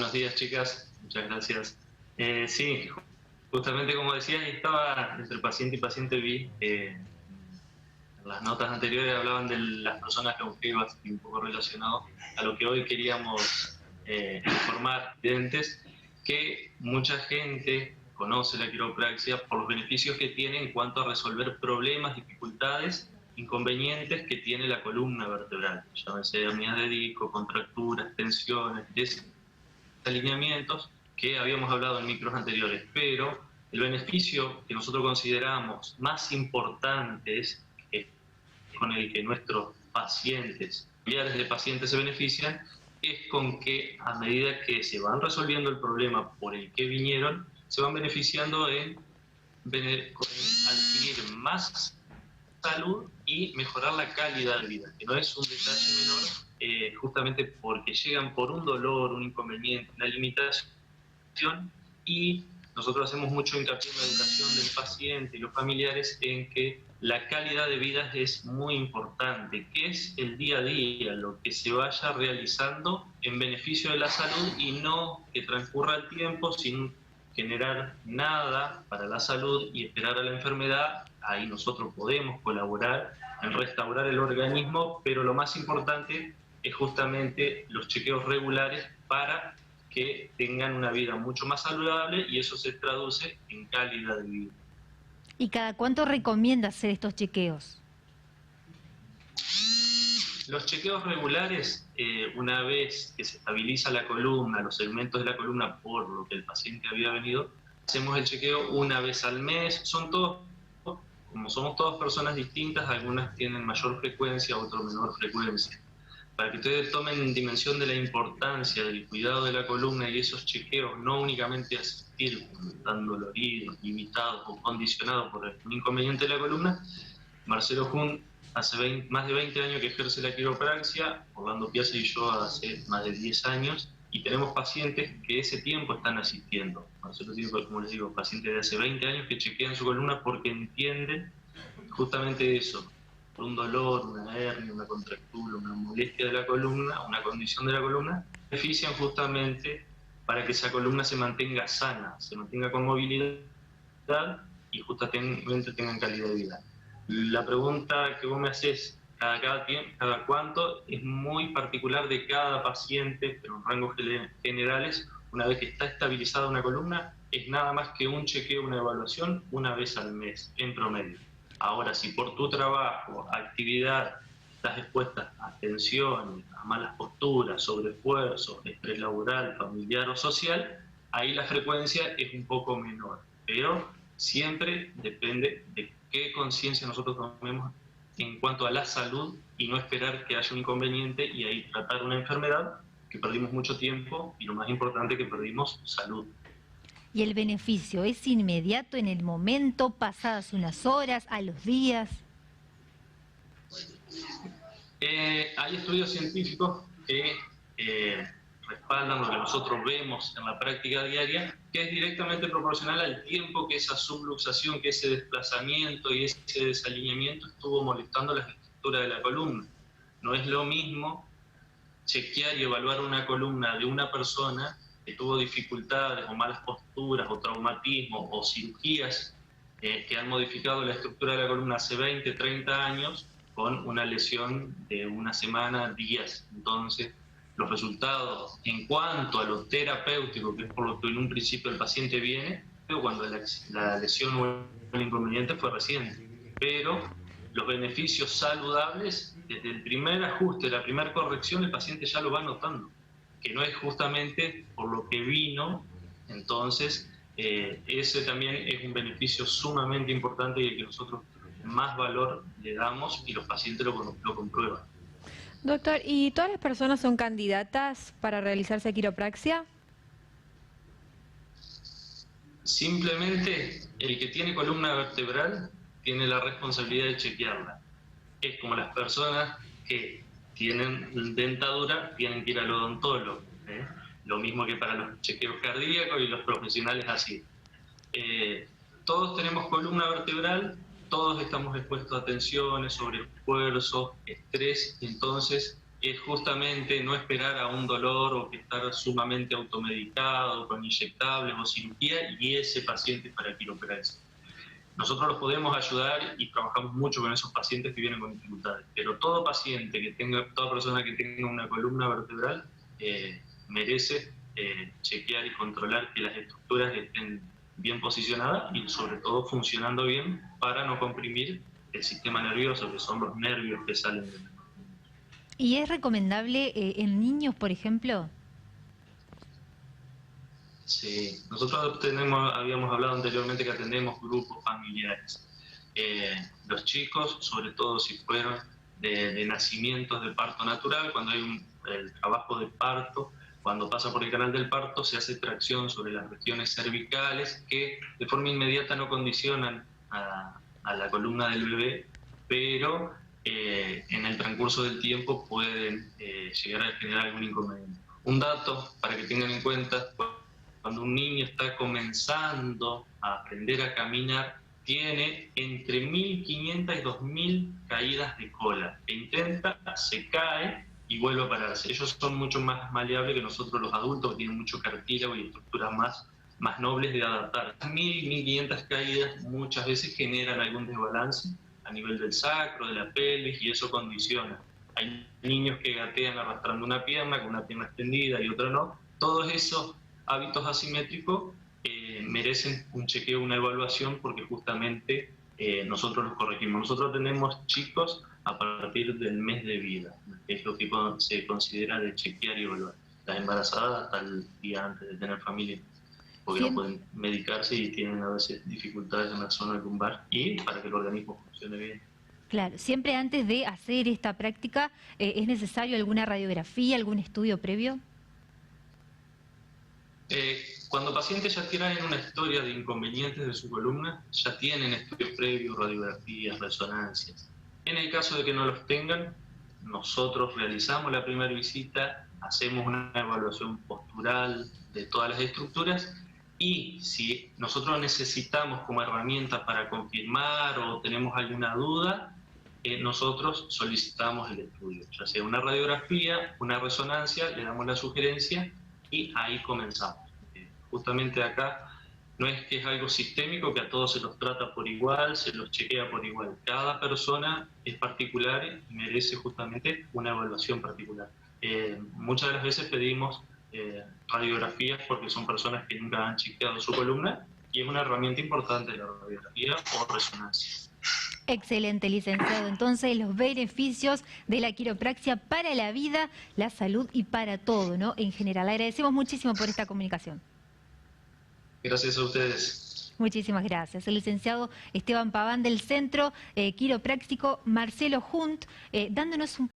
Buenos días, chicas. Muchas gracias. Sí, justamente como decías, estaba entre paciente y paciente, vi en las notas anteriores hablaban de las personas longevas y un poco relacionado a lo que hoy queríamos informar, videntes, que mucha gente conoce la quiropraxia por los beneficios que tiene en cuanto a resolver problemas, dificultades, inconvenientes que tiene la columna vertebral, llámese hernias de disco, contracturas, tensiones, alineamientos que habíamos hablado en micros anteriores, pero el beneficio que nosotros consideramos más importante es con el que nuestros pacientes, millares de pacientes se benefician, es con que a medida que se van resolviendo el problema por el que vinieron, se van beneficiando en adquirir más salud y mejorar la calidad de vida, que no es un detalle menor, justamente porque llegan por un dolor, un inconveniente, una limitación, y nosotros hacemos mucho hincapié en la educación del paciente y los familiares en que la calidad de vida es muy importante, que es el día a día, lo que se vaya realizando en beneficio de la salud y no que transcurra el tiempo sin generar nada para la salud y esperar a la enfermedad. Ahí nosotros podemos colaborar en restaurar el organismo, pero lo más importante es justamente los chequeos regulares para que tengan una vida mucho más saludable, y eso se traduce en calidad de vida. ¿Y cada cuánto recomienda hacer estos chequeos? Los chequeos regulares, una vez que se estabiliza la columna, los segmentos de la columna por lo que el paciente había venido, hacemos el chequeo una vez al mes. Son todos, como somos todas personas distintas, algunas tienen mayor frecuencia, otras menor frecuencia. Para que ustedes tomen dimensión de la importancia del cuidado de la columna y esos chequeos, no únicamente asistir cuando están doloridos, limitados o condicionados por un inconveniente de la columna. Marcelo Jun hace más de 20 años que ejerce la quiropraxia, Orlando Piazza y yo hace más de 10 años, y tenemos pacientes que ese tiempo están asistiendo. Marcelo tiene, como les digo, pacientes de hace 20 años que chequean su columna porque entienden justamente eso. Por un dolor, una hernia, una contractura, una molestia de la columna, una condición de la columna, benefician justamente para que esa columna se mantenga sana, se mantenga con movilidad y justamente tengan calidad de vida. La pregunta que vos me haces, cada cuánto, es muy particular de cada paciente, pero en rangos generales, una vez que está estabilizada una columna, es nada más que un chequeo, una evaluación, una vez al mes, en promedio. Ahora, si por tu trabajo, actividad, estás expuesta a tensiones, a malas posturas, sobreesfuerzo, estrés laboral, familiar o social, ahí la frecuencia es un poco menor. Pero siempre depende de qué conciencia nosotros tomemos en cuanto a la salud y no esperar que haya un inconveniente y ahí tratar una enfermedad que perdimos mucho tiempo y lo más importante, que perdimos salud. ¿Y el beneficio es inmediato, en el momento, pasadas unas horas, a los días? Hay estudios científicos que respaldan lo que nosotros vemos en la práctica diaria, que es directamente proporcional al tiempo que esa subluxación, que ese desplazamiento y ese desalineamiento estuvo molestando la estructura de la columna. No es lo mismo chequear y evaluar una columna de una persona que tuvo dificultades o malas posturas o traumatismo o cirugías que han modificado la estructura de la columna hace 20, 30 años, con una lesión de una semana, días. Entonces, los resultados en cuanto a lo terapéutico, que es por lo que en un principio el paciente viene, pero cuando la lesión o el inconveniente fue reciente. Pero los beneficios saludables, desde el primer ajuste, la primera corrección, el paciente ya lo va notando, que no es justamente por lo que vino. Entonces, ese también es un beneficio sumamente importante y el que nosotros más valor le damos, y los pacientes lo comprueban. Doctor, ¿y todas las personas son candidatas para realizarse quiropraxia? Simplemente el que tiene columna vertebral tiene la responsabilidad de chequearla. Es como las personas que tienen dentadura tienen que ir al odontólogo, ¿eh? Lo mismo que para los chequeos cardíacos y los profesionales así. Todos tenemos columna vertebral, todos estamos expuestos a tensiones, sobreesfuerzo, estrés, y entonces es justamente no esperar a un dolor o que estar sumamente automedicado, con inyectables o cirugía, y ese paciente para quiropraxia. Nosotros los podemos ayudar y trabajamos mucho con esos pacientes que vienen con dificultades, pero todo paciente que tenga, toda persona que tenga una columna vertebral merece chequear y controlar que las estructuras estén bien posicionadas y sobre todo funcionando bien para no comprimir el sistema nervioso, que son los nervios que salen de la columna. ¿Y es recomendable en niños, por ejemplo? Sí, nosotros habíamos hablado anteriormente que atendemos grupos familiares. Los chicos, sobre todo si fueron de nacimientos de parto natural, cuando hay el trabajo de parto, cuando pasa por el canal del parto se hace tracción sobre las regiones cervicales que de forma inmediata no condicionan a la columna del bebé, pero en el transcurso del tiempo pueden llegar a generar algún inconveniente. Un dato para que tengan en cuenta: cuando un niño está comenzando a aprender a caminar, tiene entre 1.500 y 2.000 caídas de cola. Que intenta, se cae y vuelve a pararse. Ellos son mucho más maleables que nosotros los adultos, que tienen mucho cartílago y estructuras más nobles de adaptar. 1.500 caídas muchas veces generan algún desbalance a nivel del sacro, de la pelvis, y eso condiciona. Hay niños que gatean arrastrando una pierna, con una pierna extendida y otra no. Todos esos hábitos asimétricos merecen un chequeo, una evaluación, porque justamente nosotros los corregimos. Nosotros tenemos chicos a partir del mes de vida, que es lo que se considera de chequear y evaluar. Las embarazadas hasta el día antes de tener familia, porque no pueden medicarse y tienen a veces dificultades en la zona lumbar, y para que el organismo funcione bien. Claro, siempre antes de hacer esta práctica, ¿es necesario alguna radiografía, algún estudio previo? Cuando pacientes ya tienen una historia de inconvenientes de su columna, ya tienen estudios previos, radiografías, resonancias. En el caso de que no los tengan, nosotros realizamos la primera visita, hacemos una evaluación postural de todas las estructuras, y si nosotros necesitamos como herramienta para confirmar o tenemos alguna duda, nosotros solicitamos el estudio, ya sea una radiografía, una resonancia, le damos la sugerencia y ahí comenzamos. Justamente acá no es que es algo sistémico, que a todos se los trata por igual, se los chequea por igual. Cada persona es particular y merece justamente una evaluación particular. Muchas de las veces pedimos radiografías porque son personas que nunca han chequeado su columna, y es una herramienta importante la radiografía o resonancia. Excelente, licenciado. Entonces, los beneficios de la quiropraxia para la vida, la salud y para todo, ¿no? En general. Le agradecemos muchísimo por esta comunicación. Gracias a ustedes. Muchísimas gracias. El licenciado Esteban Paván del Centro Quiropráctico Marcelo Hunt, dándonos un